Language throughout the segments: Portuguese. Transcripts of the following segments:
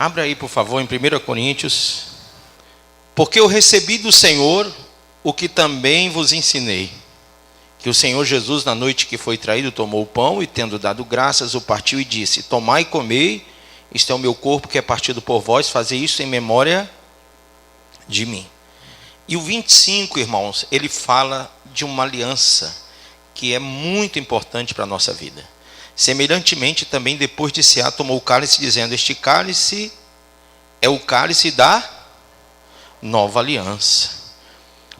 Abra aí, por favor, em 1 Coríntios. Porque eu recebi do Senhor o que também vos ensinei. Que o Senhor Jesus, na noite que foi traído, tomou o pão e, tendo dado graças, o partiu e disse: tomai e comei, isto é o meu corpo que é partido por vós, fazei isso em memória de mim. E o 25, irmãos, ele fala de uma aliança que é muito importante para a nossa vida. Semelhantemente, também depois de cear, tomou o cálice, dizendo: este cálice é o cálice da nova aliança.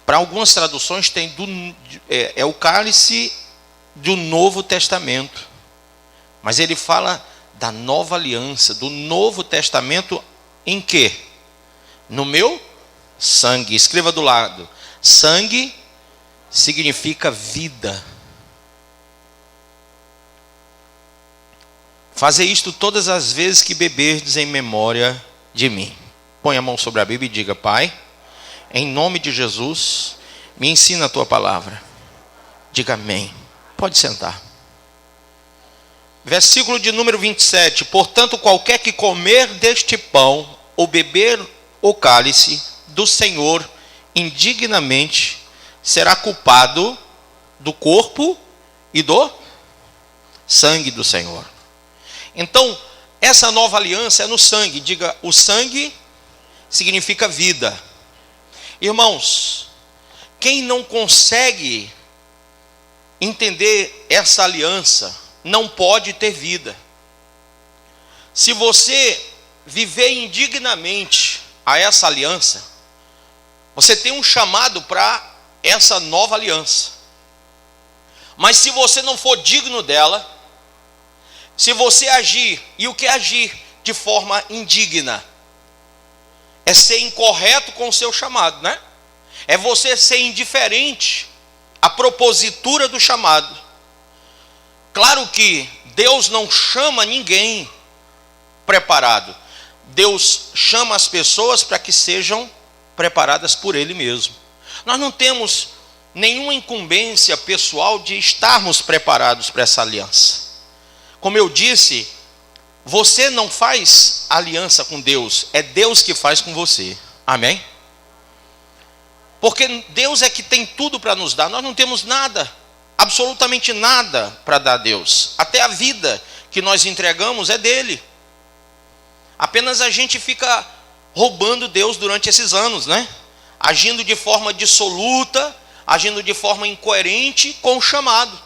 Para algumas traduções tem é o cálice do Novo Testamento. Mas ele fala da nova aliança, do Novo Testamento em quê? No meu sangue. Escreva do lado: sangue significa vida. Fazei isto todas as vezes que beberdes em memória de mim. Põe a mão sobre a Bíblia e diga: Pai, em nome de Jesus, me ensina a tua palavra. Diga amém. Pode sentar. Versículo de número 27. Portanto, qualquer que comer deste pão ou beber o cálice do Senhor indignamente será culpado do corpo e do sangue do Senhor. Então, essa nova aliança é no sangue. Diga: o sangue significa vida. Irmãos, quem não consegue entender essa aliança não pode ter vida. Se você viver indignamente a essa aliança, você tem um chamado para essa nova aliança. Mas se você não for digno dela, se você agir, e o que é agir de forma indigna? É ser incorreto com o seu chamado, né? É você ser indiferente à propositura do chamado. Claro que Deus não chama ninguém preparado. Deus chama as pessoas para que sejam preparadas por Ele mesmo. Nós não temos nenhuma incumbência pessoal de estarmos preparados para essa aliança. Como eu disse, você não faz aliança com Deus, é Deus que faz com você. Amém? Porque Deus é que tem tudo para nos dar. Nós não temos nada, absolutamente nada para dar a Deus. Até a vida que nós entregamos é dele. Apenas a gente fica roubando Deus durante esses anos, né? Agindo de forma dissoluta, agindo de forma incoerente com o chamado.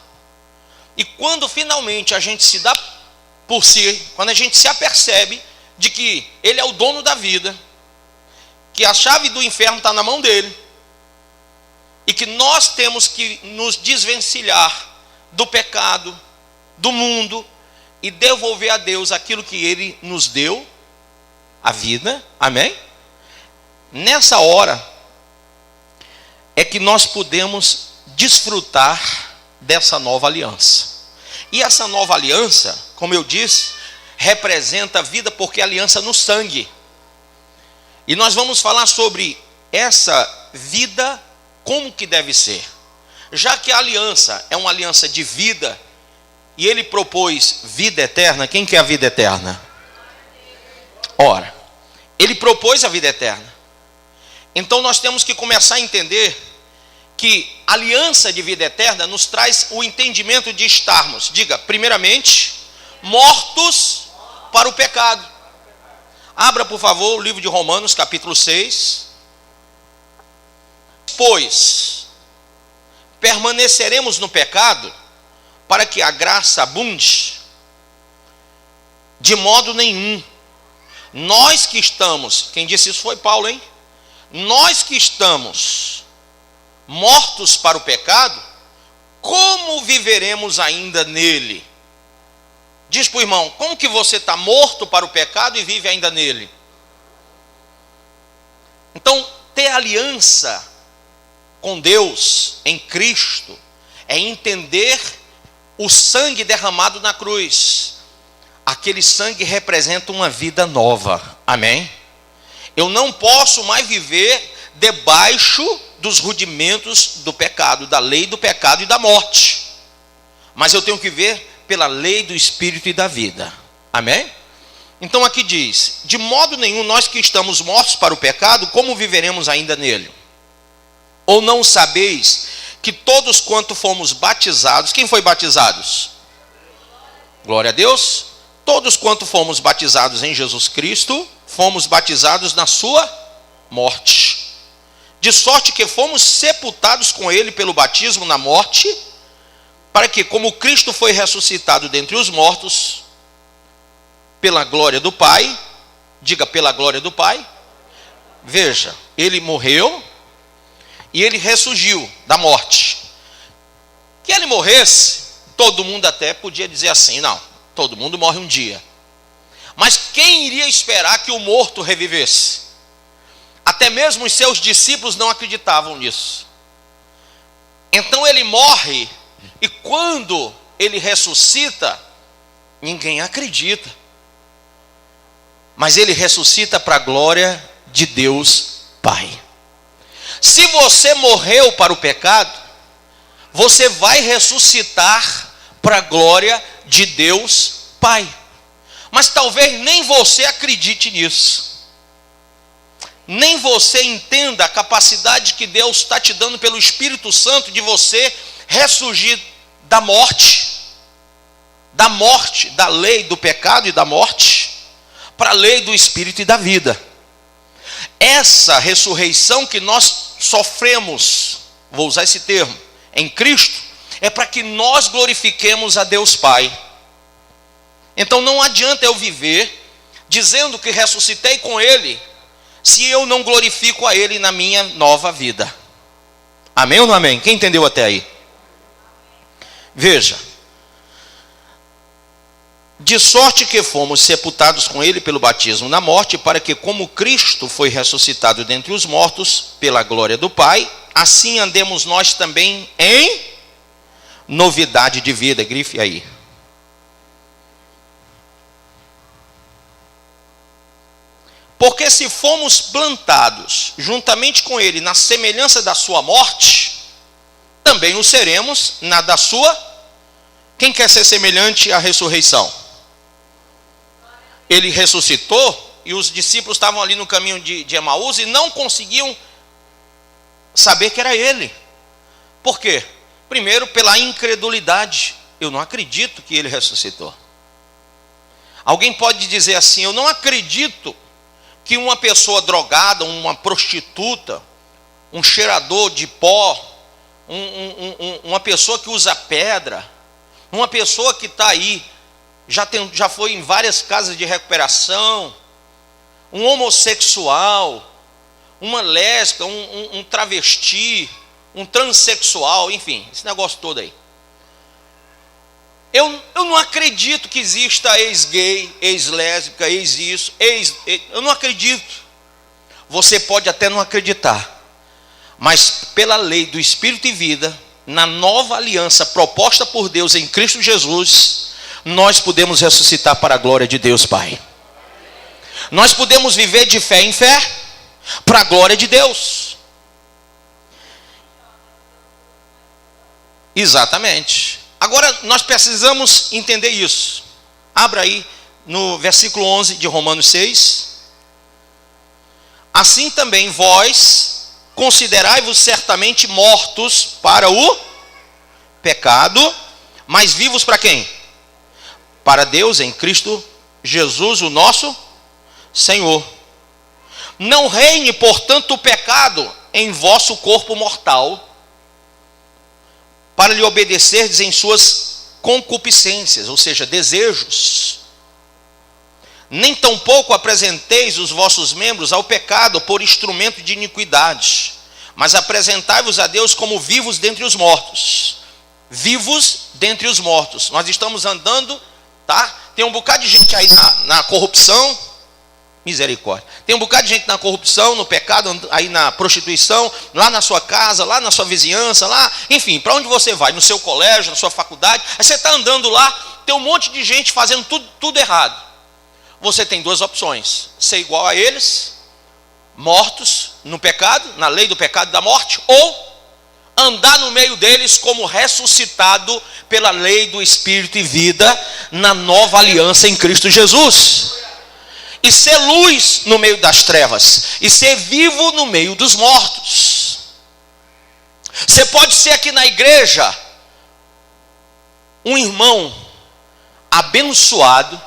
E quando finalmente a gente se dá por si, quando a gente se apercebe de que Ele é o dono da vida, que a chave do inferno está na mão dele, e que nós temos que nos desvencilhar do pecado, do mundo, e devolver a Deus aquilo que Ele nos deu, a vida, amém? Nessa hora é que nós podemos desfrutar dessa nova aliança. E essa nova aliança, como eu disse, representa a vida, porque é aliança no sangue. E nós vamos falar sobre essa vida, como que deve ser. Já que a aliança é uma aliança de vida, e Ele propôs vida eterna, quem quer a vida eterna? Ora, Ele propôs a vida eterna. Então nós temos que começar a entender que a aliança de vida eterna nos traz o entendimento de estarmos, diga, primeiramente, mortos para o pecado. Abra, por favor, o livro de Romanos, capítulo 6. Pois permaneceremos no pecado para que a graça abunde? De modo nenhum. Nós que estamos, quem disse isso foi Paulo, hein? Nós que estamos mortos para o pecado, como viveremos ainda nele? Diz para o irmão: como que você está morto para o pecado e vive ainda nele? Então, ter aliança com Deus em Cristo é entender o sangue derramado na cruz. Aquele sangue representa uma vida nova, amém? Eu não posso mais viver debaixo dos rudimentos do pecado, da lei do pecado e da morte, mas eu tenho que ver pela lei do Espírito e da vida, amém? Então aqui diz: de modo nenhum nós que estamos mortos para o pecado, como viveremos ainda nele? Ou não sabeis que todos quanto fomos batizados, quem foi batizados? Glória a Deus. Todos quanto fomos batizados em Jesus Cristo, fomos batizados na sua morte. De sorte que fomos sepultados com ele pelo batismo na morte, para que, como Cristo foi ressuscitado dentre os mortos, pela glória do Pai, diga pela glória do Pai, veja, ele morreu e ele ressurgiu da morte. Que ele morresse, todo mundo até podia dizer assim, não, todo mundo morre um dia. Mas quem iria esperar que o morto revivesse? Até mesmo os seus discípulos não acreditavam nisso. Então ele morre, e quando ele ressuscita, ninguém acredita. Mas ele ressuscita para a glória de Deus Pai. Se você morreu para o pecado, você vai ressuscitar para a glória de Deus Pai. Mas talvez nem você acredite nisso. Nem você entenda a capacidade que Deus está te dando pelo Espírito Santo de você ressurgir da morte, da lei do pecado e da morte, para a lei do Espírito e da vida. Essa ressurreição que nós sofremos, vou usar esse termo, em Cristo, é para que nós glorifiquemos a Deus Pai. Então não adianta eu viver dizendo que ressuscitei com Ele, se eu não glorifico a Ele na minha nova vida. Amém ou não amém? Quem entendeu até aí? Veja. De sorte que fomos sepultados com Ele pelo batismo na morte, para que, como Cristo foi ressuscitado dentre os mortos, pela glória do Pai, assim andemos nós também em novidade de vida. Grife aí. Porque se fomos plantados juntamente com Ele na semelhança da sua morte, também o seremos na da sua. Quem quer ser semelhante à ressurreição? Ele ressuscitou e os discípulos estavam ali no caminho de Emaús e não conseguiam saber que era Ele. Por quê? Primeiro, pela incredulidade. Eu não acredito que Ele ressuscitou. Alguém pode dizer assim: eu não acredito que uma pessoa drogada, uma prostituta, um cheirador de pó, uma pessoa que usa pedra, uma pessoa que está aí, já foi em várias casas de recuperação, um homossexual, uma lésbica, um travesti, um transexual, enfim, esse negócio todo aí. Eu não acredito que exista ex-gay, ex-lésbica, ex-isso, eu não acredito. Você pode até não acreditar, mas pela lei do Espírito e vida, na nova aliança proposta por Deus em Cristo Jesus, nós podemos ressuscitar para a glória de Deus Pai. Nós podemos viver de fé em fé, para a glória de Deus. Exatamente. Agora, nós precisamos entender isso. Abra aí no versículo 11 de Romanos 6. Assim também vós considerai-vos certamente mortos para o pecado, mas vivos para quem? Para Deus em Cristo Jesus, o nosso Senhor. Não reine, portanto, o pecado em vosso corpo mortal, para lhe obedecerdes em suas concupiscências, ou seja, desejos. Nem tampouco apresenteis os vossos membros ao pecado por instrumento de iniquidade, mas apresentai-vos a Deus como vivos dentre os mortos. Vivos dentre os mortos. Nós estamos andando, tá? Tem um bocado de gente aí na corrupção. Misericórdia. Tem um bocado de gente na corrupção, no pecado, aí na prostituição, lá na sua casa, lá na sua vizinhança, lá, enfim, para onde você vai, no seu colégio, na sua faculdade, aí você está andando lá, tem um monte de gente fazendo tudo errado. Você tem duas opções: ser igual a eles, mortos no pecado, na lei do pecado e da morte, ou andar no meio deles como ressuscitado pela lei do Espírito e vida, na nova aliança em Cristo Jesus. e ser luz no meio das trevas, e ser vivo no meio dos mortos. Você pode ser aqui na igreja um irmão abençoado,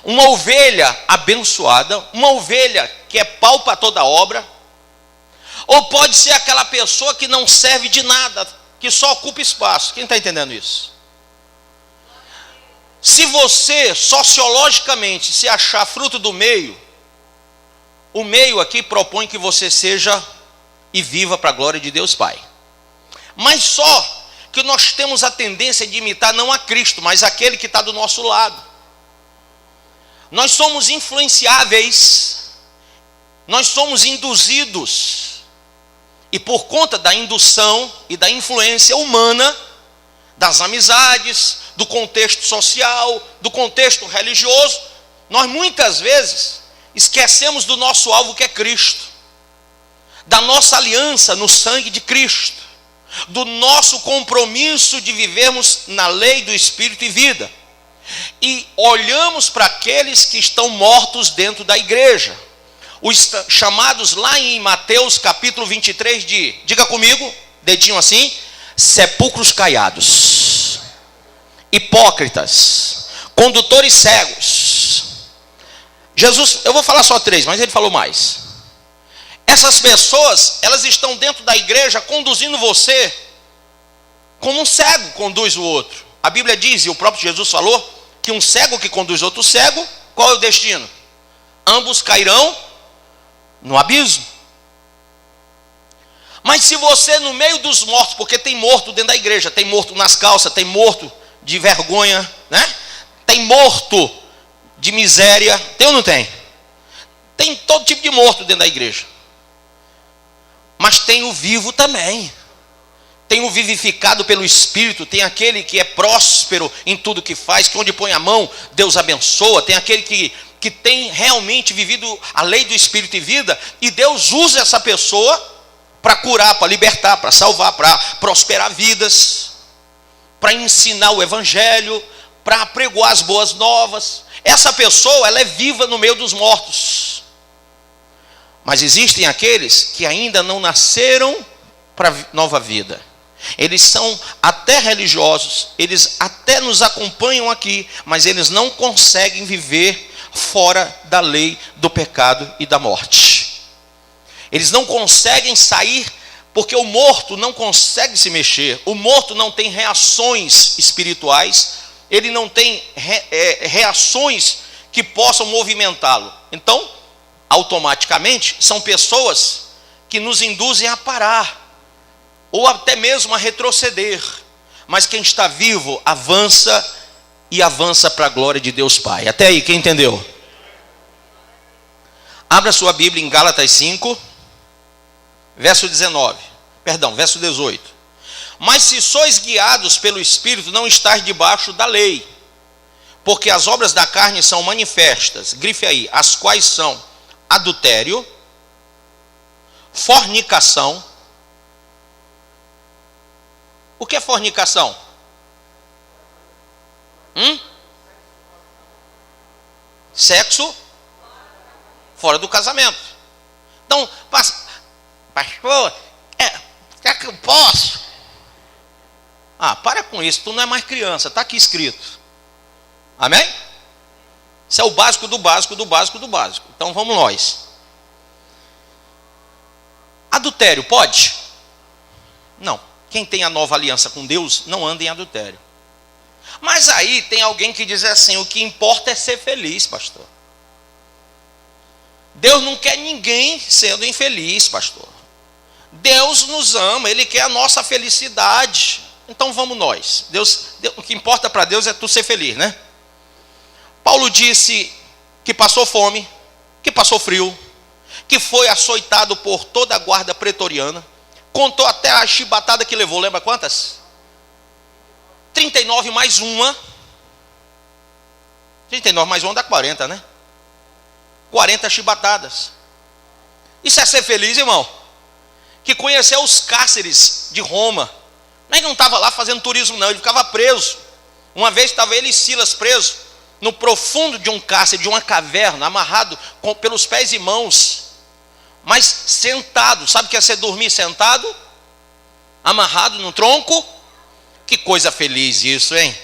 uma ovelha abençoada, uma ovelha que é pau para toda obra, ou pode ser aquela pessoa que não serve de nada, que só ocupa espaço. Quem está entendendo isso? Se você, sociologicamente, se achar fruto do meio, o meio aqui propõe que você seja e viva para a glória de Deus Pai. Mas só que nós temos a tendência de imitar não a Cristo, mas aquele que está do nosso lado. Nós somos influenciáveis, nós somos induzidos, e por conta da indução e da influência humana, das amizades, do contexto social, do contexto religioso, nós muitas vezes esquecemos do nosso alvo que é Cristo, da nossa aliança no sangue de Cristo, do nosso compromisso de vivermos na lei do Espírito e vida, e olhamos para aqueles que estão mortos dentro da igreja, os chamados lá em Mateus capítulo 23 diga comigo, dedinho assim, sepulcros caiados, hipócritas, condutores cegos. Jesus, eu vou falar só 3, mas ele falou mais. Essas pessoas, elas estão dentro da igreja conduzindo você como um cego conduz o outro. A Bíblia diz, e o próprio Jesus falou, que um cego que conduz outro cego, qual é o destino? Ambos cairão no abismo. Mas se você no meio dos mortos, porque tem morto dentro da igreja, tem morto nas calças, tem morto de vergonha, né? Tem morto de miséria, tem ou não tem? Tem todo tipo de morto dentro da igreja. Mas tem o vivo também. Tem o vivificado pelo Espírito, tem aquele que é próspero em tudo que faz, que onde põe a mão, Deus abençoa. Tem aquele que tem realmente vivido a lei do Espírito e vida, e Deus usa essa pessoa para curar, para libertar, para salvar, para prosperar vidas, para ensinar o Evangelho, para apregoar as boas novas. Essa pessoa, ela é viva no meio dos mortos. Mas existem aqueles que ainda não nasceram para nova vida. Eles são até religiosos, eles até nos acompanham aqui, mas eles não conseguem viver fora da lei do pecado e da morte. Eles não conseguem sair, porque o morto não consegue se mexer. O morto não tem reações espirituais, ele não tem reações que possam movimentá-lo. Então, automaticamente, são pessoas que nos induzem a parar, ou até mesmo a retroceder. Mas quem está vivo, avança, e avança para a glória de Deus Pai. Até aí, quem entendeu? Abra sua Bíblia em Gálatas 5, verso 18. Mas se sois guiados pelo Espírito, não estáis debaixo da lei. Porque as obras da carne são manifestas, grife aí, as quais são adultério, fornicação. O que é fornicação? Sexo fora do casamento. Então, pastor, será que eu posso? Para com isso, tu não é mais criança, está aqui escrito. Amém? Isso é o básico do básico do básico do básico. Então vamos nós. Adultério pode? Não. Quem tem a nova aliança com Deus não anda em adultério. Mas aí tem alguém que diz assim: o que importa é ser feliz, pastor. Deus não quer ninguém sendo infeliz, pastor. Deus nos ama, Ele quer a nossa felicidade. Então vamos nós. O que importa para Deus é tu ser feliz, né? Paulo disse que passou fome, que passou frio, que foi açoitado por toda a guarda pretoriana. Contou até a chibatada que levou, lembra quantas? 39 mais uma. 39 mais uma dá 40, né? 40 chibatadas. Isso é ser feliz, irmão? Que conheceu os cárceres de Roma. Mas não estava lá fazendo turismo não, ele ficava preso. Uma vez estava ele e Silas preso. no profundo de um cárcere, de uma caverna, amarrado pelos pés e mãos, mas sentado. Sabe o que é você dormir sentado? Amarrado no tronco? Que coisa feliz isso, hein?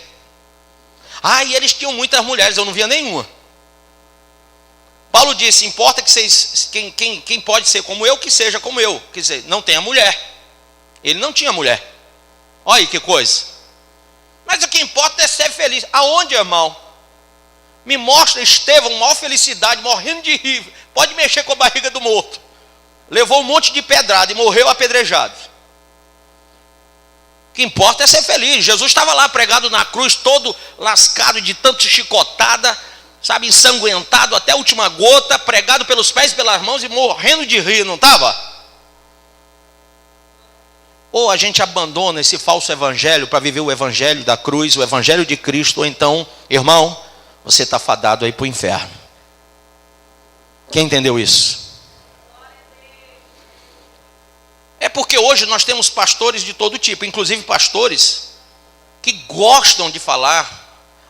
E eles tinham muitas mulheres, eu não via nenhuma. Paulo disse, importa que vocês, quem pode ser como eu, que seja como eu. Quer dizer, não tenha mulher. Ele não tinha mulher. Olha aí que coisa. Mas o que importa é ser feliz. Aonde, irmão? Me mostra Estevão, maior felicidade, morrendo de rir. Pode mexer com a barriga do morto. Levou um monte de pedrada e morreu apedrejado. O que importa é ser feliz. Jesus estava lá pregado na cruz, todo lascado de tanto chicotada, sabe, ensanguentado até a última gota, pregado pelos pés e pelas mãos e morrendo de rir, não estava? Ou a gente abandona esse falso evangelho para viver o evangelho da cruz, o evangelho de Cristo, ou então, irmão, você está fadado aí para o inferno. Quem entendeu isso? É porque hoje nós temos pastores de todo tipo, inclusive pastores que gostam de falar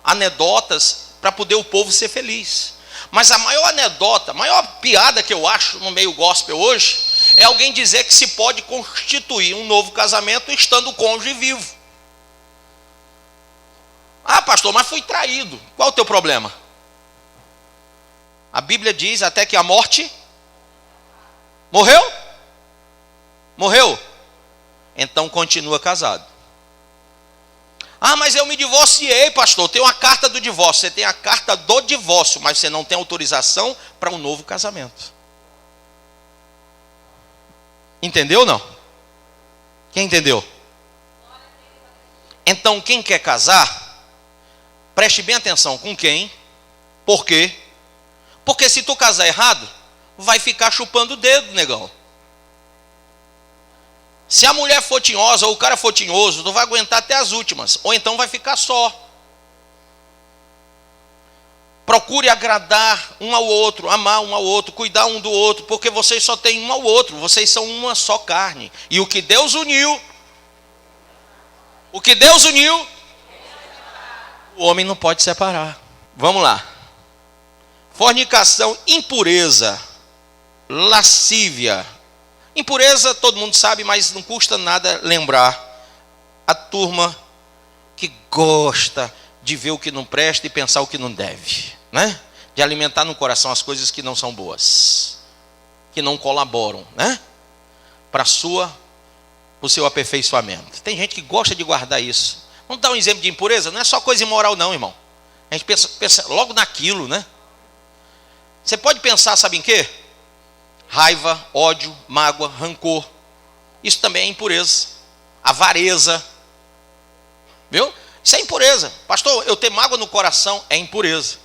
anedotas para poder o povo ser feliz. Mas a maior anedota, a maior piada que eu acho no meio gospel hoje, é alguém dizer que se pode constituir um novo casamento estando o cônjuge vivo. Pastor, mas fui traído. Qual o teu problema? A Bíblia diz até que a morte morreu? Morreu? Então continua casado. Mas eu me divorciei, pastor. Tem uma carta do divórcio. Você tem a carta do divórcio, mas você não tem autorização para um novo casamento. Entendeu ou não? Quem entendeu? Então quem quer casar, preste bem atenção com quem, por quê? Porque se tu casar errado, vai ficar chupando o dedo, negão. Se a mulher for tinhosa ou o cara for tinhoso, tu vai aguentar até as últimas, ou então vai ficar só. Procure agradar um ao outro, amar um ao outro, cuidar um do outro, porque vocês só têm um ao outro, vocês são uma só carne. E o que Deus uniu, o homem não pode separar. Vamos lá. Fornicação, impureza, lascívia. Impureza todo mundo sabe, mas não custa nada lembrar. A turma que gosta de ver o que não presta e pensar o que não deve, né? De alimentar no coração as coisas que não são boas, que não colaboram, né? Para o seu aperfeiçoamento. Tem gente que gosta de guardar isso. Vamos dar um exemplo de impureza? Não é só coisa imoral não, irmão. A gente pensa logo naquilo, né? Você pode pensar, sabe em quê? Raiva, ódio, mágoa, rancor. Isso também é impureza. Avareza. Viu? Isso é impureza. Pastor, eu ter mágoa no coração é impureza.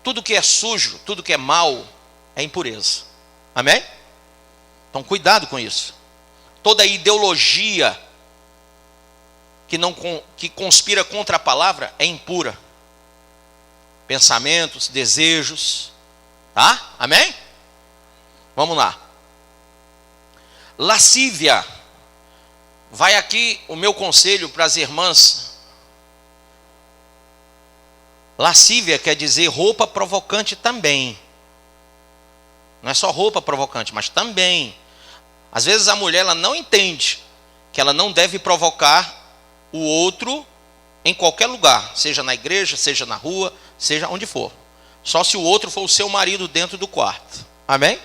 Tudo que é sujo, tudo que é mal, é impureza. Amém? Então cuidado com isso. Toda ideologia que conspira contra a palavra é impura. Pensamentos, desejos. Tá? Amém? Vamos lá. Lascívia. Vai aqui o meu conselho para as irmãs. Lascívia quer dizer roupa provocante também. Não é só roupa provocante, mas também. Às vezes a mulher ela não entende que ela não deve provocar o outro em qualquer lugar, seja na igreja, seja na rua, seja onde for. Só se o outro for o seu marido dentro do quarto. Amém?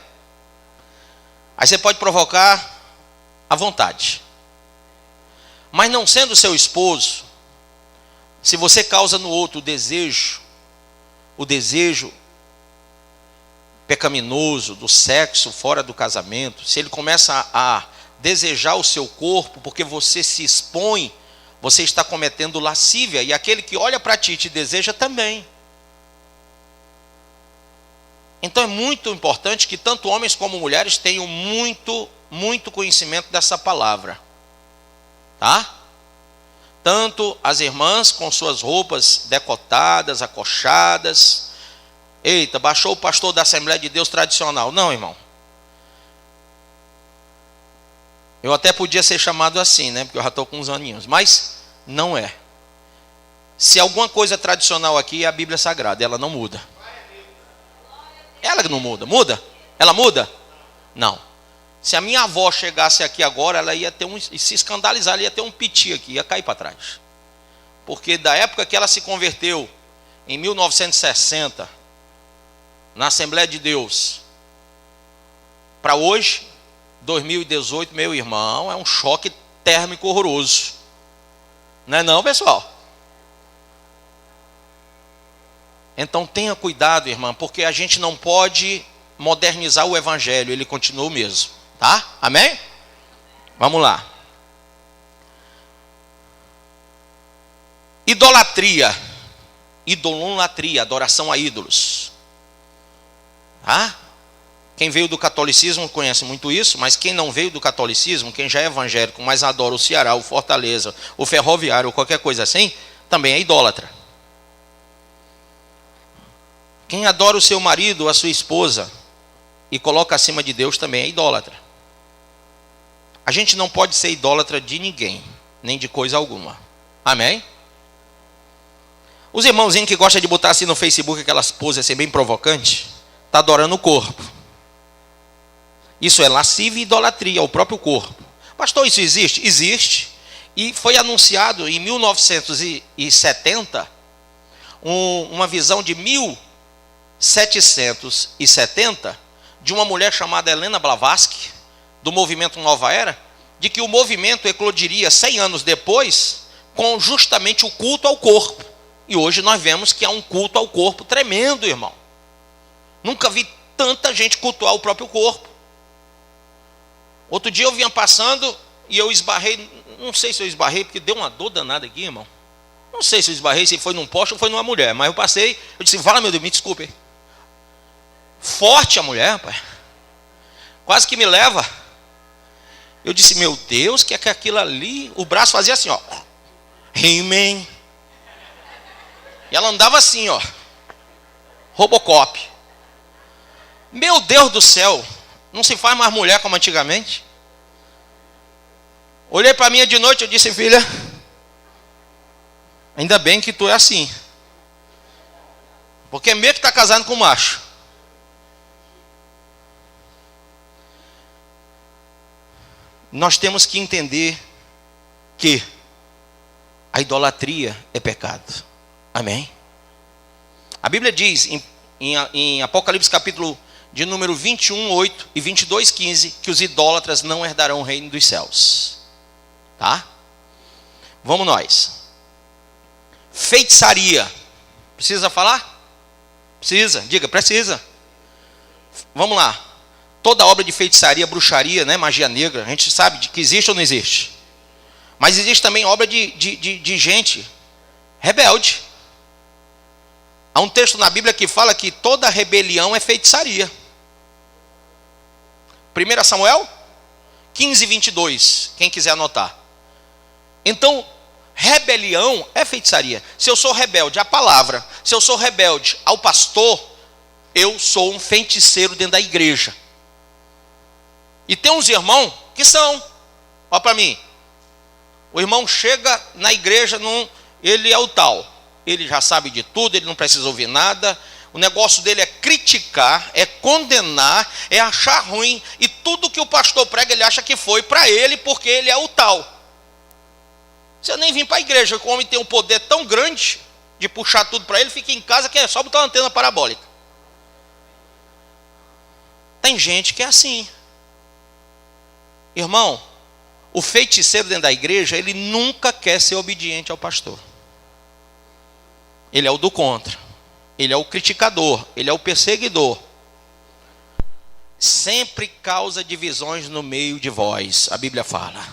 Aí você pode provocar à vontade. Mas não sendo seu esposo, se você causa no outro o desejo pecaminoso do sexo fora do casamento, se ele começa a desejar o seu corpo porque você se expõe, você está cometendo lascívia, e aquele que olha para ti te deseja também. Então é muito importante que tanto homens como mulheres tenham muito conhecimento dessa palavra. Tá? Tanto as irmãs com suas roupas decotadas, acochadas. Eita, baixou o pastor da Assembleia de Deus tradicional. Não, irmão. Eu até podia ser chamado assim, né? Porque eu já estou com uns aninhos. Mas não é. Se alguma coisa é tradicional aqui, é a Bíblia Sagrada, ela não muda. Ela não muda. Muda? Ela muda? Não. Se a minha avó chegasse aqui agora, ela ia ter se escandalizar, ela ia ter um piti aqui, ia cair para trás. Porque da época que ela se converteu, em 1960, na Assembleia de Deus, para hoje, 2018, meu irmão, é um choque térmico horroroso. Não é não, pessoal? Então tenha cuidado, irmã, porque a gente não pode modernizar o evangelho, ele continua o mesmo, tá? Amém? Vamos lá. Idolatria, adoração a ídolos. Tá? Quem veio do catolicismo conhece muito isso, mas quem não veio do catolicismo, quem já é evangélico, mas adora o Ceará, o Fortaleza, o Ferroviário, ou qualquer coisa assim, também é idólatra. Quem adora o seu marido, a sua esposa, e coloca acima de Deus também é idólatra. A gente não pode ser idólatra de ninguém, nem de coisa alguma. Amém? Os irmãozinhos que gostam de botar assim no Facebook aquelas poses assim bem provocantes, está adorando o corpo. Isso é lascívia e idolatria ao próprio corpo. Pastor, isso existe? Existe. E foi anunciado em 1970, uma visão de 1770, de uma mulher chamada Helena Blavatsky, do movimento Nova Era, de que o movimento eclodiria 100 anos depois, com justamente o culto ao corpo. E hoje nós vemos que há um culto ao corpo tremendo, irmão. Nunca vi tanta gente cultuar o próprio corpo. Outro dia eu vinha passando e eu esbarrei, não sei se eu esbarrei, porque deu uma dor danada aqui, irmão. Não sei se eu esbarrei, se foi num poste ou foi numa mulher, mas eu passei, eu disse, fala meu Deus, me desculpe. Forte a mulher, rapaz. Quase que me leva. Eu disse, meu Deus, que é que aquilo ali, o braço fazia assim, ó. He-Man. E ela andava assim, ó. Robocop. Meu Deus do céu. Não se faz mais mulher como antigamente. Olhei para mim de noite e disse, filha, ainda bem que tu é assim. Porque mesmo que está casando com macho. Nós temos que entender que a idolatria é pecado. Amém? A Bíblia diz em Apocalipse capítulo de número 21, 8 e 22, 15, que os idólatras não herdarão o reino dos céus. Tá? Vamos nós. Feitiçaria. Precisa falar? Precisa. Diga, precisa. Vamos lá. Toda obra de feitiçaria, bruxaria, né, magia negra, a gente sabe que existe ou não existe. Mas existe também obra de gente rebelde. Há um texto na Bíblia que fala que toda rebelião é feitiçaria. 1 Samuel 15, 22, quem quiser anotar. Então, rebelião é feitiçaria. Se eu sou rebelde à palavra, se eu sou rebelde ao pastor, eu sou um feiticeiro dentro da igreja. E tem uns irmãos que são. Olha para mim. O irmão chega na igreja, ele é o tal. Ele já sabe de tudo, ele não precisa ouvir nada. O negócio dele é criticar, é condenar, é achar ruim. E tudo que o pastor prega, ele acha que foi para ele, porque ele é o tal. Você nem vem para a igreja, o homem tem um poder tão grande de puxar tudo para ele, fica em casa que é só botar uma antena parabólica. Tem gente que é assim. Irmão, o feiticeiro dentro da igreja, ele nunca quer ser obediente ao pastor. Ele é o do contra. Ele é o criticador. Ele é o perseguidor. Sempre causa divisões no meio de vós. A Bíblia fala.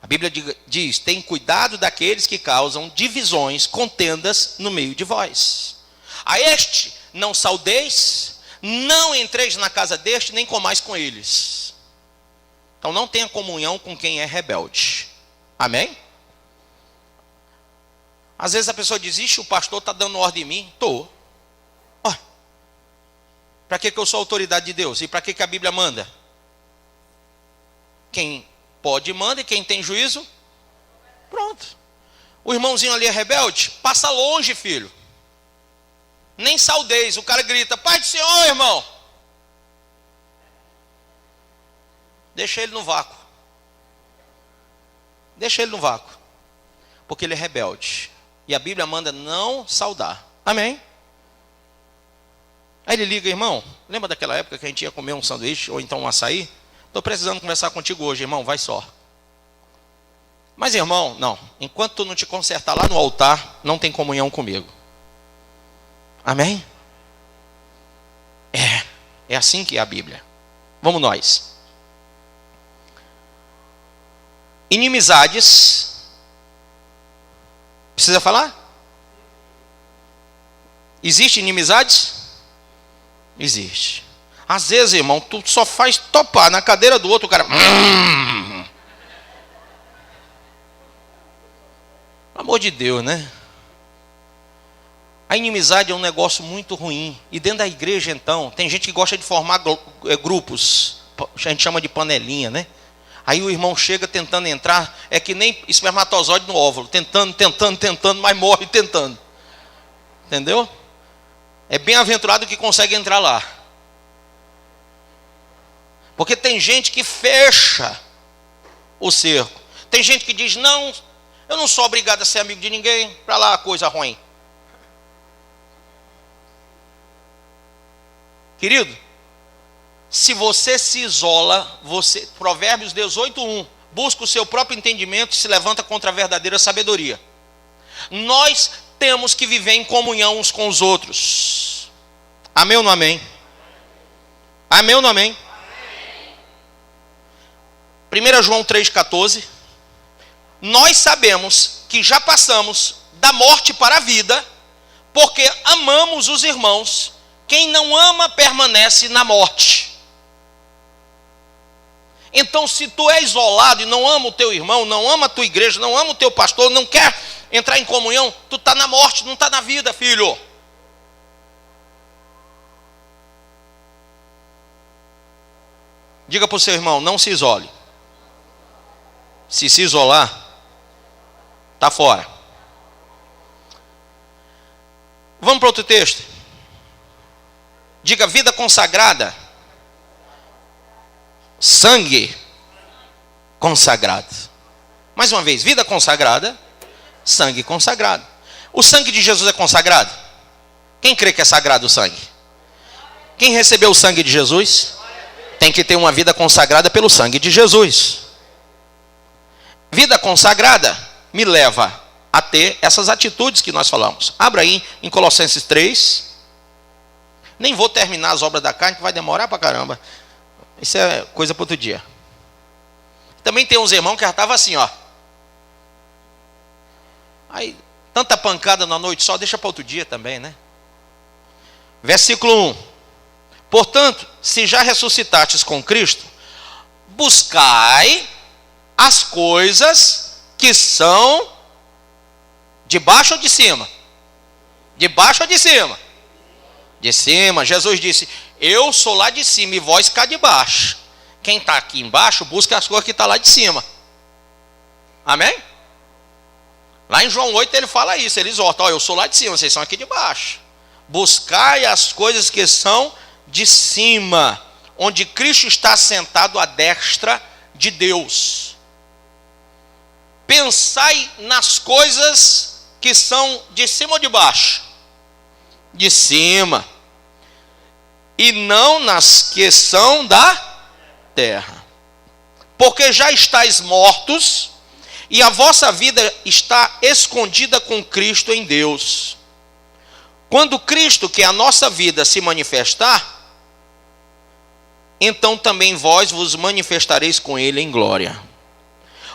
A Bíblia diz, tem cuidado daqueles que causam divisões, contendas no meio de vós. A este não saudeis, não entreis na casa deste, nem comais com eles. Então não tenha comunhão com quem é rebelde. Amém? Às vezes a pessoa diz, ixi, o pastor está dando ordem em mim. Estou. Para que eu sou autoridade de Deus? E para que a Bíblia manda? Quem pode manda e quem tem juízo, pronto. O irmãozinho ali é rebelde? Passa longe, filho. Nem saudeis. O cara grita: Pai do Senhor, irmão. Deixa ele no vácuo. Deixa ele no vácuo. Porque ele é rebelde. E a Bíblia manda não saudar. Amém? Aí ele liga: irmão, lembra daquela época que a gente ia comer um sanduíche ou então um açaí? Estou precisando conversar contigo hoje, irmão, vai só. Mas irmão, não. Enquanto tu não te consertar lá no altar, não tem comunhão comigo. Amém? É assim que é a Bíblia. Vamos nós. Inimizades. Precisa falar? Existe inimizades? Existe. Às vezes, irmão, tu só faz topar na cadeira do outro, o cara... Pelo amor de Deus, né? A inimizade é um negócio muito ruim. E dentro da igreja, então, tem gente que gosta de formar grupos. A gente chama de panelinha, né? Aí o irmão chega tentando entrar, é que nem espermatozoide no óvulo. Tentando, mas morre tentando. Entendeu? É bem-aventurado que consegue entrar lá. Porque tem gente que fecha o cerco. Tem gente que diz: não, eu não sou obrigado a ser amigo de ninguém. Para lá, coisa ruim. Querido, se você se isola, Provérbios 18:1, busca o seu próprio entendimento e se levanta contra a verdadeira sabedoria. Nós temos que viver em comunhão uns com os outros. Amém ou não amém? Amém ou não amém? 1 João 3,14. Nós sabemos que já passamos da morte para a vida, porque amamos os irmãos. Quem não ama permanece na morte. Então, se tu é isolado e não ama o teu irmão, não ama a tua igreja, não ama o teu pastor, não quer entrar em comunhão, tu está na morte, não está na vida, filho. Diga para o seu irmão: não se isole. Se isolar, está fora. Vamos para outro texto. Diga: vida consagrada. Sangue consagrado. Mais uma vez: vida consagrada, sangue consagrado. O sangue de Jesus é consagrado? Quem crê que é sagrado o sangue? Quem recebeu o sangue de Jesus tem que ter uma vida consagrada pelo sangue de Jesus. Vida consagrada me leva a ter essas atitudes que nós falamos. Abra aí em Colossenses 3. Nem vou terminar as obras da carne, que vai demorar pra caramba. Isso é coisa para outro dia. Também tem uns irmãos que já estavam assim, ó. Aí, tanta pancada na noite só, deixa para outro dia também, né? Versículo 1. Portanto, se já ressuscitastes com Cristo, buscai as coisas que são de baixo ou de cima? De baixo ou de cima? De cima. Jesus disse: eu sou lá de cima e vós cá de baixo. Quem está aqui embaixo, busca as coisas que estão lá de cima. Amém? Lá em João 8 ele fala isso, ele exorta: ó, eu sou lá de cima, vocês são aqui de baixo. Buscai as coisas que são de cima, onde Cristo está sentado à destra de Deus. Pensai nas coisas que são de cima ou de baixo? De cima. E não nas que são da terra. Porque já estáis mortos, e a vossa vida está escondida com Cristo em Deus. Quando Cristo, que é a nossa vida, se manifestar, então também vós vos manifestareis com Ele em glória.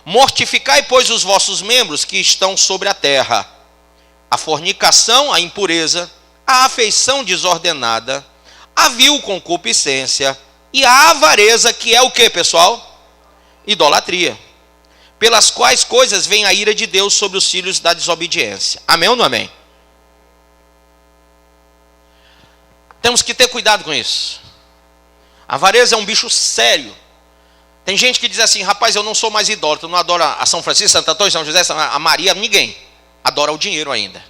Mortificai, pois, os vossos membros que estão sobre a terra: a fornicação, a impureza, a afeição desordenada, a vil concupiscência e a avareza, que é o que, pessoal? Idolatria. Pelas quais coisas vem a ira de Deus sobre os filhos da desobediência. Amém ou não amém? Temos que ter cuidado com isso. A avareza é um bicho sério. Tem gente que diz assim: rapaz, eu não sou mais idólatra, não adoro a São Francisco, Santo Antônio, São José, a Maria, ninguém. adora o dinheiro ainda.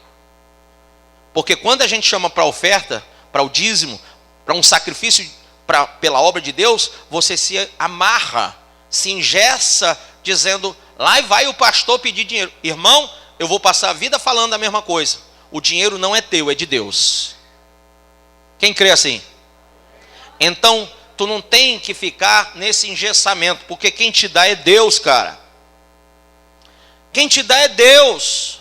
Porque quando a gente chama para a oferta, para o dízimo, para um sacrifício pela obra de Deus, você se amarra, se engessa, dizendo, lá vai o pastor pedir dinheiro. Irmão, eu vou passar a vida falando a mesma coisa. O dinheiro não é teu, é de Deus. Quem crê assim? Então, tu não tem que ficar nesse engessamento, porque quem te dá é Deus, cara. Quem te dá é Deus.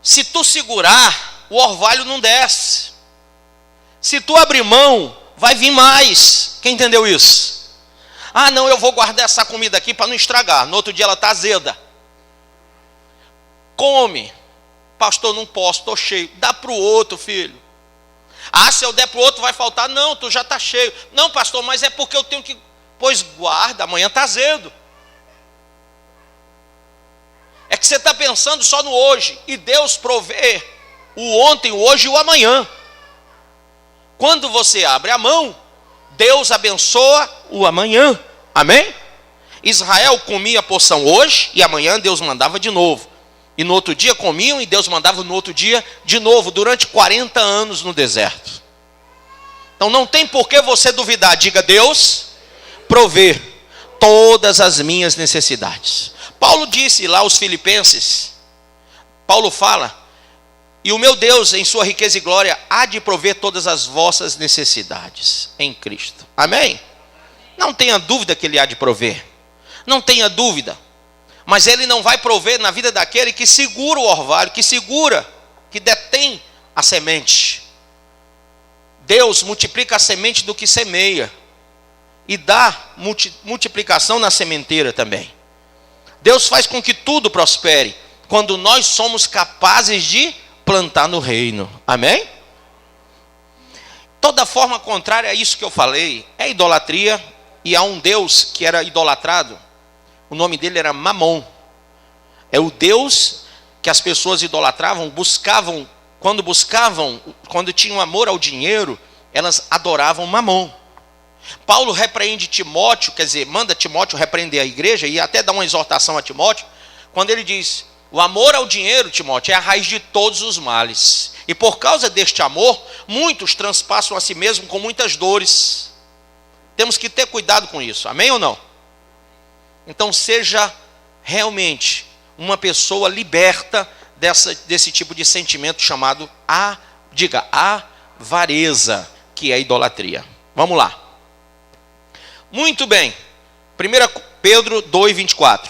Se tu segurar, o orvalho não desce. Se tu abrir mão, vai vir mais. Quem entendeu isso? Ah, não, eu vou guardar essa comida aqui para não estragar. No outro dia ela está azeda. Come. Pastor, não posso, estou cheio. Dá para o outro, filho. Ah, se eu der para o outro vai faltar. Não, tu já está cheio. Não, pastor, mas é porque eu tenho que... Pois guarda, amanhã está azedo. É que você está pensando só no hoje. E Deus provê o ontem, o hoje e o amanhã. Quando você abre a mão, Deus abençoa o amanhã. Amém? Israel comia a porção hoje e amanhã Deus mandava de novo. E no outro dia comiam e Deus mandava no outro dia de novo, durante 40 anos no deserto. Então não tem por que você duvidar. Diga, Deus provê todas as minhas necessidades. Paulo disse lá aos Filipenses, Paulo fala, e o meu Deus em sua riqueza e glória há de prover todas as vossas necessidades em Cristo. Amém? Não tenha dúvida que Ele há de prover. Não tenha dúvida. Mas Ele não vai prover na vida daquele que segura o orvalho, que segura, que detém a semente. Deus multiplica a semente do que semeia. E dá multiplicação na sementeira também. Deus faz com que tudo prospere, quando nós somos capazes de plantar no reino. Amém? Toda forma contrária a isso que eu falei é idolatria. E há um Deus que era idolatrado. O nome dele era Mamon. É o Deus que as pessoas idolatravam, buscavam, quando tinham amor ao dinheiro, elas adoravam Mamon. Paulo repreende Timóteo, quer dizer, manda Timóteo repreender a igreja e até dá uma exortação a Timóteo, quando ele diz, o amor ao dinheiro, Timóteo, é a raiz de todos os males. E por causa deste amor, muitos transpassam a si mesmo com muitas dores. Temos que ter cuidado com isso, amém ou não? Então seja realmente uma pessoa liberta desse tipo de sentimento chamado avareza, que é idolatria. Vamos lá. Muito bem. 1 Pedro 2:24.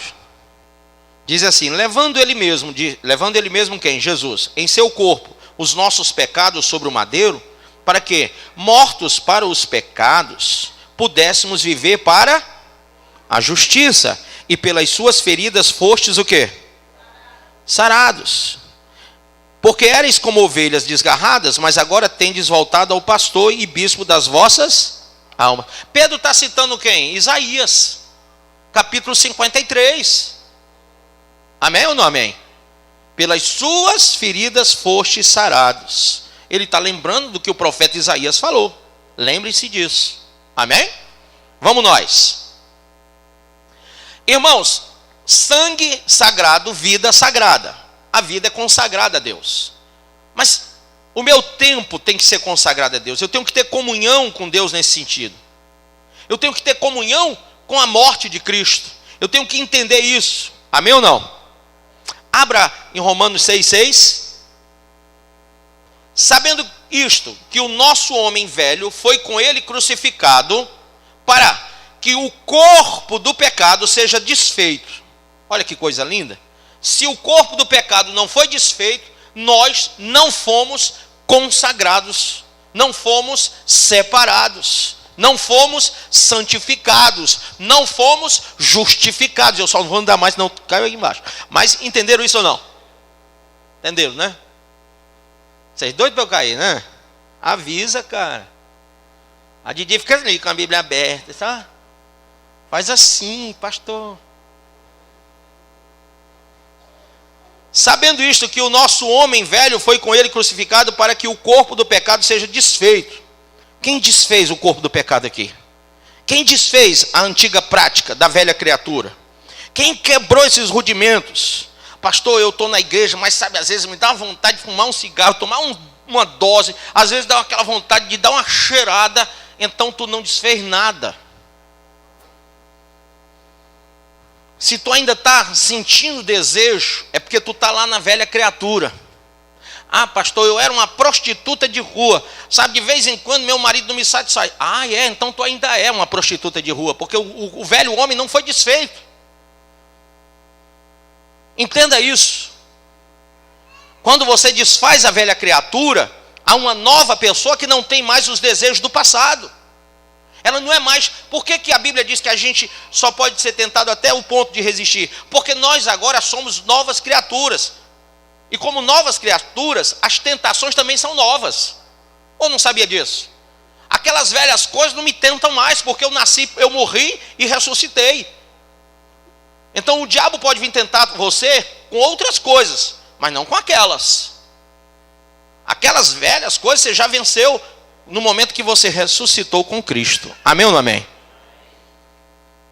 Diz assim, levando ele mesmo quem? Jesus, em seu corpo, os nossos pecados sobre o madeiro, para que, mortos para os pecados, pudéssemos viver para a justiça, e pelas suas feridas fostes o quê? Sarados. Porque erais como ovelhas desgarradas, mas agora tendes voltado ao pastor e bispo das vossas almas. Pedro está citando quem? Isaías, capítulo 53. Amém ou não amém? Pelas suas feridas fostes sarados. Ele está lembrando do que o profeta Isaías falou. Lembre-se disso. Amém? Vamos nós. Irmãos, sangue sagrado, vida sagrada. A vida é consagrada a Deus. Mas o meu tempo tem que ser consagrado a Deus. Eu tenho que ter comunhão com Deus nesse sentido. Eu tenho que ter comunhão com a morte de Cristo. Eu tenho que entender isso. Amém ou não? Abra em Romanos 6,6. Sabendo isto, que o nosso homem velho foi com ele crucificado, para que o corpo do pecado seja desfeito. Olha que coisa linda. Se o corpo do pecado não foi desfeito, nós não fomos consagrados, não fomos separados, não fomos santificados, não fomos justificados. Eu só não vou andar mais, não caiu aí embaixo. Mas entenderam isso ou não? Entenderam, né? Vocês doidos para eu cair, né? Avisa, cara. A Didi fica ali com a Bíblia aberta, tá? Faz assim, pastor. Sabendo isto, que o nosso homem velho foi com ele crucificado, para que o corpo do pecado seja desfeito. Quem desfez o corpo do pecado aqui? Quem desfez a antiga prática da velha criatura? Quem quebrou esses rudimentos? Pastor, eu estou na igreja, mas sabe, às vezes me dá vontade de fumar um cigarro, tomar uma dose, às vezes dá aquela vontade de dar uma cheirada, então tu não desfez nada. Se tu ainda está sentindo desejo, é porque tu está lá na velha criatura. Ah, pastor, eu era uma prostituta de rua. Sabe, de vez em quando meu marido não me satisfaz. Ah, então tu ainda é uma prostituta de rua, porque o velho homem não foi desfeito. Entenda isso. Quando você desfaz a velha criatura, há uma nova pessoa que não tem mais os desejos do passado. Ela não é mais. Por que a Bíblia diz que a gente só pode ser tentado até o ponto de resistir? Porque nós agora somos novas criaturas. E como novas criaturas, as tentações também são novas. Ou não sabia disso? Aquelas velhas coisas não me tentam mais, porque eu nasci, eu morri e ressuscitei. Então o diabo pode vir tentar você com outras coisas, mas não com aquelas. Aquelas velhas coisas você já venceu no momento que você ressuscitou com Cristo. Amém ou não amém?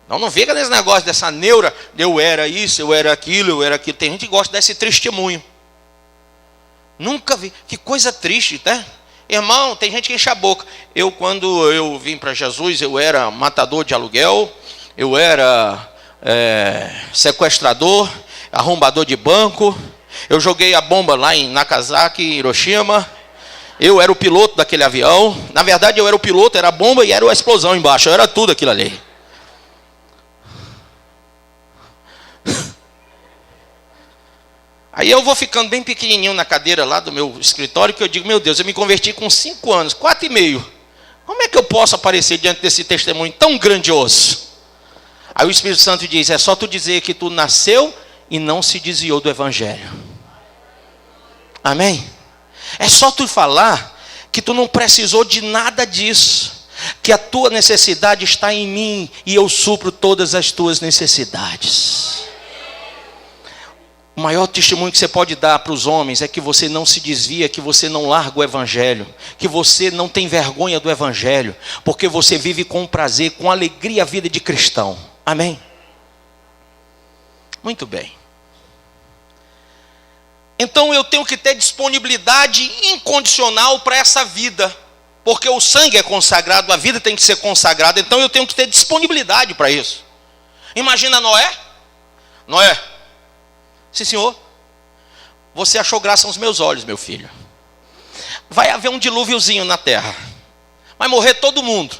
Não fica nesse negócio dessa neura, eu era isso, eu era aquilo. Tem gente que gosta desse testemunho. Nunca vi, que coisa triste, né? Irmão, tem gente que enche a boca. Quando eu vim para Jesus, eu era matador de aluguel, eu era sequestrador, arrombador de banco, eu joguei a bomba lá em Nagasaki, em Hiroshima, eu era o piloto daquele avião. Na verdade, eu era o piloto, era a bomba e era a explosão embaixo, eu era tudo aquilo ali. Aí eu vou ficando bem pequenininho na cadeira lá do meu escritório, que eu digo, meu Deus, eu me converti com 5 anos, 4,5. Como é que eu posso aparecer diante desse testemunho tão grandioso? Aí o Espírito Santo diz, é só tu dizer que tu nasceu e não se desviou do Evangelho. Amém? É só tu falar que tu não precisou de nada disso, que a tua necessidade está em mim e eu supro todas as tuas necessidades. O maior testemunho que você pode dar para os homens é que você não se desvia, que você não larga o Evangelho, que você não tem vergonha do Evangelho, porque você vive com prazer, com alegria a vida de cristão. Amém? Muito bem. Então eu tenho que ter disponibilidade incondicional para essa vida, porque o sangue é consagrado, a vida tem que ser consagrada, então eu tenho que ter disponibilidade para isso. Imagina Noé. Sim, senhor, você achou graça aos meus olhos, meu filho. Vai haver um dilúviozinho na terra, vai morrer todo mundo.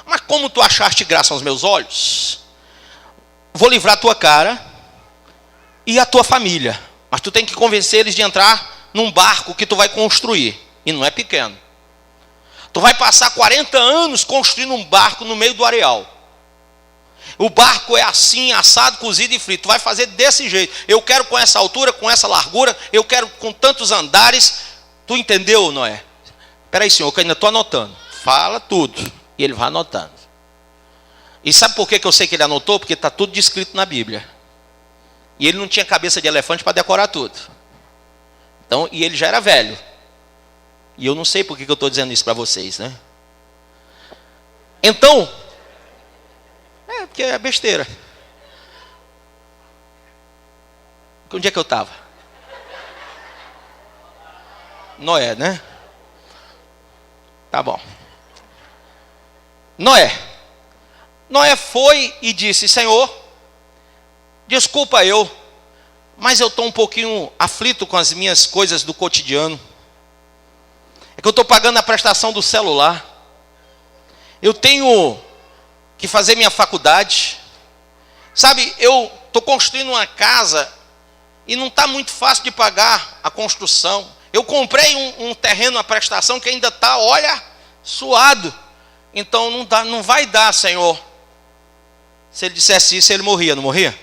Mas como tu achaste graça aos meus olhos, vou livrar a tua cara e a tua família. Mas tu tem que convencer eles de entrar num barco que tu vai construir. E não é pequeno. Tu vai passar 40 anos construindo um barco no meio do areal. O barco é assim, assado, cozido e frito. Tu vai fazer desse jeito. Eu quero com essa altura, com essa largura. Eu quero com tantos andares. Tu entendeu, Noé? Espera aí, senhor, que eu ainda estou anotando. Fala tudo. E ele vai anotando. E sabe por que eu sei que ele anotou? Porque está tudo descrito na Bíblia. E ele não tinha cabeça de elefante para decorar tudo. Então, e ele já era velho. E eu não sei por que eu estou dizendo isso para vocês, né? Então, porque é besteira. Onde é que eu estava? Noé, né? Tá bom. Noé foi e disse, Senhor, desculpa mas eu estou um pouquinho aflito com as minhas coisas do cotidiano. É que eu estou pagando a prestação do celular. Eu tenho que fazer minha faculdade. Sabe, eu estou construindo uma casa e não está muito fácil de pagar a construção. Eu comprei um terreno à prestação que ainda está, olha, suado. Então não vai dar, Senhor. Se ele dissesse isso, ele morria, não morria?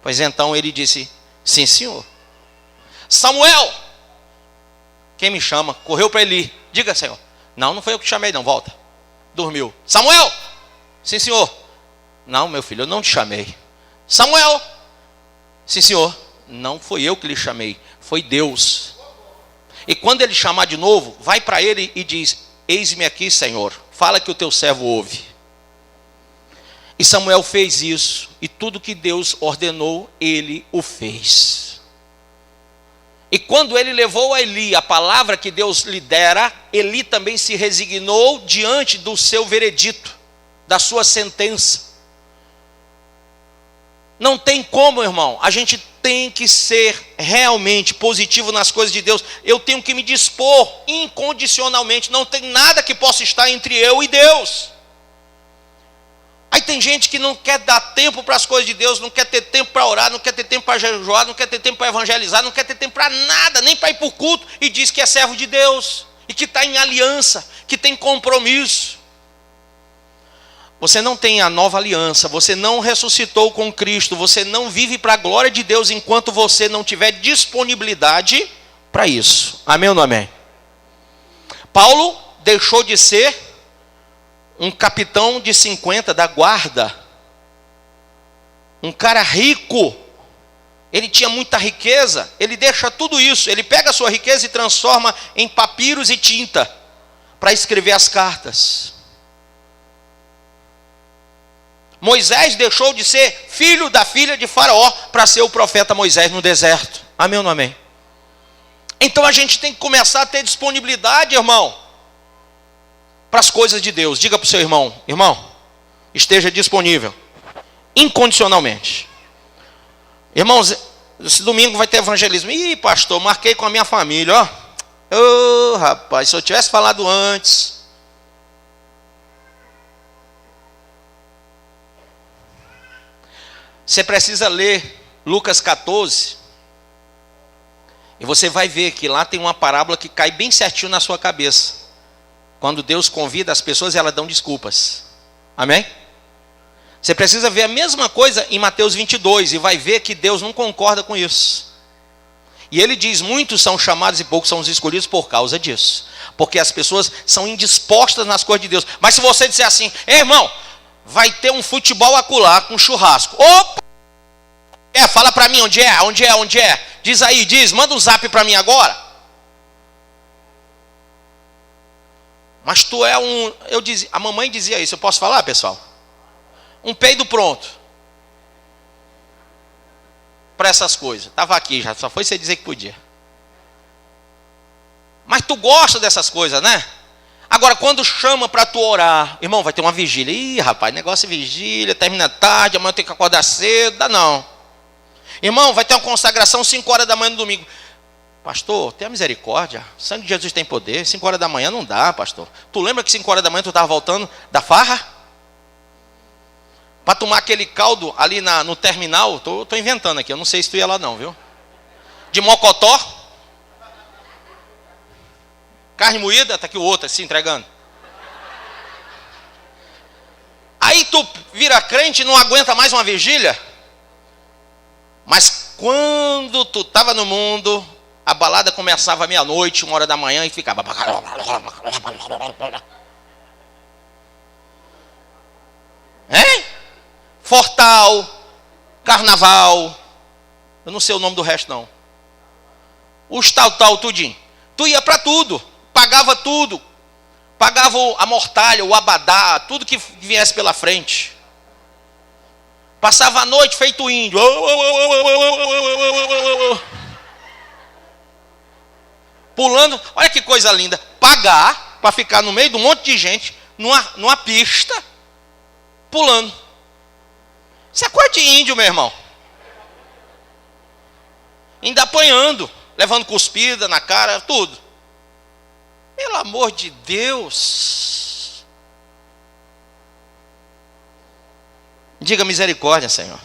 Pois então ele disse, sim, senhor. Samuel, quem me chama? Correu para Eli. Diga, Senhor. Não foi eu que chamei, não, volta. Dormiu. Samuel, sim, senhor. Não, meu filho, eu não te chamei. Samuel, sim, senhor. Não foi eu que lhe chamei, foi Deus. E quando ele chamar de novo, vai para ele e diz, eis-me aqui, Senhor. Fala que o teu servo ouve. E Samuel fez isso, e tudo que Deus ordenou, ele o fez. E quando ele levou a Eli a palavra que Deus lhe dera, Eli também se resignou diante do seu veredito, da sua sentença. Não tem como, irmão, a gente tem que ser realmente positivo nas coisas de Deus. Eu tenho que me dispor incondicionalmente, não tem nada que possa estar entre eu e Deus. Aí tem gente que não quer dar tempo para as coisas de Deus, não quer ter tempo para orar, não quer ter tempo para jejuar, não quer ter tempo para evangelizar, não quer ter tempo para nada, nem para ir para o culto, e diz que é servo de Deus, e que está em aliança, que tem compromisso. Você não tem a nova aliança, você não ressuscitou com Cristo, você não vive para a glória de Deus enquanto você não tiver disponibilidade para isso. Amém ou não amém? Paulo deixou de ser um capitão de 50 da guarda, um cara rico, ele tinha muita riqueza, ele deixa tudo isso, ele pega a sua riqueza e transforma em papiros e tinta, para escrever as cartas. Moisés deixou de ser filho da filha de Faraó, para ser o profeta Moisés no deserto. Amém ou não amém? Então a gente tem que começar a ter disponibilidade, irmão, para as coisas de Deus. Diga para o seu irmão: irmão, esteja disponível, incondicionalmente. Irmãos, esse domingo vai ter evangelismo. Ih, pastor, marquei com a minha família, ó. Ô, rapaz, se eu tivesse falado antes. Você precisa ler Lucas 14, e você vai ver que lá tem uma parábola que cai bem certinho na sua cabeça. Quando Deus convida as pessoas, elas dão desculpas. Amém? Você precisa ver a mesma coisa em Mateus 22, e vai ver que Deus não concorda com isso. E ele diz: muitos são chamados e poucos são os escolhidos por causa disso. Porque as pessoas são indispostas nas coisas de Deus. Mas se você disser assim: ei, irmão, vai ter um futebol acolá com churrasco. Opa! Fala para mim onde é. Diz aí, manda um zap para mim agora. Mas tu é um... a mamãe dizia isso, eu posso falar, pessoal? Um peido pronto. Para essas coisas. Estava aqui já, só foi você dizer que podia. Mas tu gosta dessas coisas, né? Agora, quando chama para tu orar, irmão, vai ter uma vigília. Ih, rapaz, negócio de vigília, termina tarde, amanhã eu tenho que acordar cedo, dá não. Irmão, vai ter uma consagração 5 horas da manhã no domingo. Pastor, tenha misericórdia, o sangue de Jesus tem poder, 5 horas da manhã não dá, pastor. Tu lembra que 5 horas da manhã tu estava voltando da farra? Para tomar aquele caldo ali no terminal, tô inventando aqui, eu não sei se tu ia lá não, viu? De mocotó. Carne moída, tá aqui o outro se entregando. Aí tu vira crente e não aguenta mais uma vigília. Mas quando tu estava no mundo, a balada começava meia-noite, 1 hora da manhã, e ficava... Hein? Fortal, Carnaval, eu não sei o nome do resto não. Os tal, tudinho. Tu ia para tudo, pagava tudo. Pagava a mortalha, o abadá, tudo que viesse pela frente. Passava a noite feito índio. Pulando, olha que coisa linda. Pagar para ficar no meio de um monte de gente, numa pista, pulando. Isso é coisa de índio, meu irmão. Ainda apanhando, levando cuspida na cara, tudo. Pelo amor de Deus. Diga misericórdia, Senhor.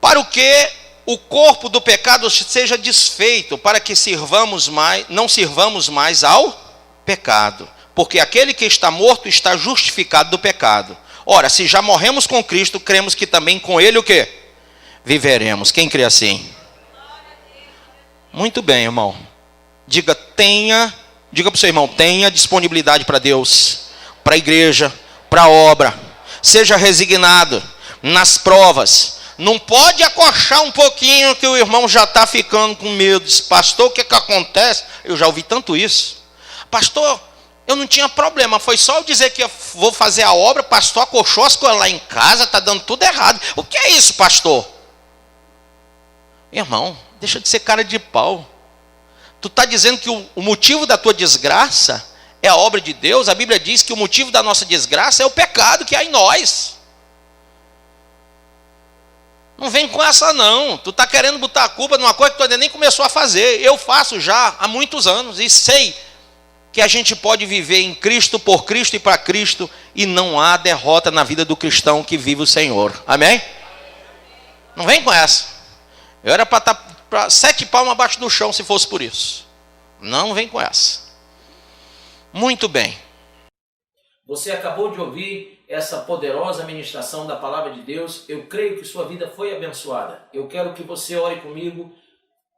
Para o que o corpo do pecado seja desfeito, para que não sirvamos mais ao pecado. Porque aquele que está morto está justificado do pecado. Ora, se já morremos com Cristo, cremos que também com Ele o quê? Viveremos. Quem crê assim? Muito bem, irmão. Diga para o seu irmão, tenha disponibilidade para Deus, para a igreja, para a obra. Seja resignado nas provas. Não pode acochar um pouquinho que o irmão já está ficando com medo. Diz, pastor, o que acontece? Eu já ouvi tanto isso. Pastor, Eu não tinha problema, foi só eu dizer que eu vou fazer a obra, pastor acochou as coisas lá em casa, está dando tudo errado. O que é isso, pastor? Irmão, deixa de ser cara de pau. Tu está dizendo que o motivo da tua desgraça é a obra de Deus? A Bíblia diz que o motivo da nossa desgraça é o pecado que há em nós. Não vem com essa não. Tu está querendo botar a culpa numa coisa que tu ainda nem começou a fazer. Eu faço já há muitos anos e sei que a gente pode viver em Cristo, por Cristo e para Cristo, e não há derrota na vida do cristão que vive o Senhor. Amém? Não vem com essa. Eu era para estar 7 palmas abaixo do chão se fosse por isso. Não vem com essa. Muito bem. Você acabou de ouvir essa poderosa ministração da palavra de Deus. Eu creio que sua vida foi abençoada. Eu quero que você ore comigo,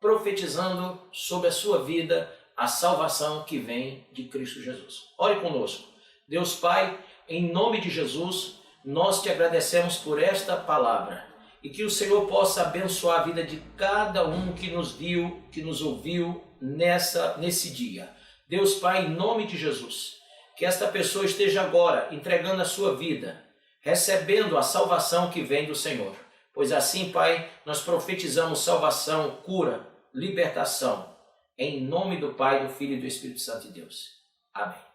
profetizando sobre a sua vida a salvação que vem de Cristo Jesus. Ore conosco. Deus Pai, em nome de Jesus, nós te agradecemos por esta palavra e que o Senhor possa abençoar a vida de cada um que nos viu, que nos ouviu nesse dia. Deus Pai, em nome de Jesus, que esta pessoa esteja agora entregando a sua vida, recebendo a salvação que vem do Senhor. Pois assim, Pai, nós profetizamos salvação, cura, libertação, em nome do Pai, do Filho e do Espírito Santo de Deus. Amém.